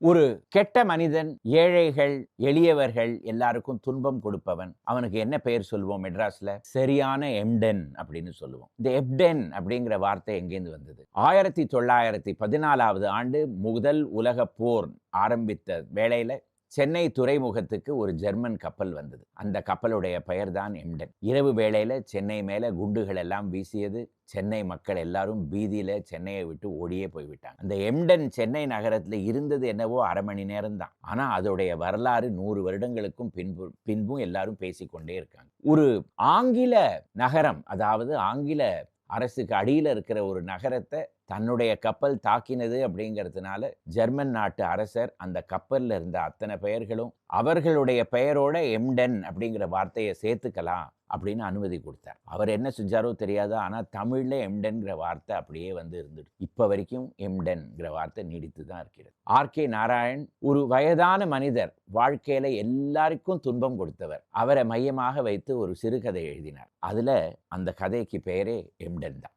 ஒரு கெட்ட மனிதன், ஏழைகள், எளியவர்கள் எல்லாருக்கும் துன்பம் கொடுப்பவன். அவனுக்கு என்ன பெயர் சொல்லுவோம் மெட்ராஸ்ல? சரியான எம்டென் அப்படின்னு சொல்லுவோம். இந்த எப்டென் அப்படிங்கிற வார்த்தை எங்கேருந்து வந்தது? 1914வது ஆண்டு முதல் உலகப் போர் ஆரம்பித்த வேளையில சென்னை துறைமுகத்துக்கு ஒரு ஜெர்மன் கப்பல் வந்தது. அந்த கப்பலுடைய பெயர் தான் எம்டன். இரவு வேளையில சென்னை மேல குண்டுகள் எல்லாம் வீசியது. சென்னை மக்கள் எல்லாரும் பீதியில சென்னையை விட்டு ஓடியே போய்விட்டாங்க. அந்த எம்டன் சென்னை நகரத்துல இருந்தது என்னவோ 1/2 மணி நேரம் தான். ஆனா அதோடைய வரலாறு 100 வருடங்களுக்கும் பின்பும் எல்லாரும் பேசிக்கொண்டே இருக்காங்க. ஒரு ஆங்கில நகரம், அதாவது ஆங்கில அரசுக்கு அடியில இருக்கிற ஒரு நகரத்தை தன்னுடைய கப்பல் தாக்கினது அப்படிங்கிறதுனால ஜெர்மன் நாட்டு அரசர் அந்த கப்பல்ல இருந்த அத்தனை பெயர்களும் அவர்களுடைய பெயரோட எம்டன் அப்படிங்கிற வார்த்தையை சேர்த்துக்கலாம் அப்படின்னு அனுமதி கொடுத்தார். அவர் என்ன செஞ்சாரோ தெரியாது, ஆனா தமிழ்ல எம்டன்கிற வார்த்தை அப்படியே வந்து இருந்துட்டு இப்ப வரைக்கும் எம்டன்கிற வார்த்தை நீடித்து தான் இருக்கிறது. ஆர்.கே. நாராயண் ஒரு வயதான மனிதர், வாழ்க்கையில எல்லாருக்கும் துன்பம் கொடுத்தவர். அவரை மையமாக வைத்து ஒரு சிறுகதை எழுதினார். அதுல அந்த கதைக்கு பெயரே எம்டன் தான்.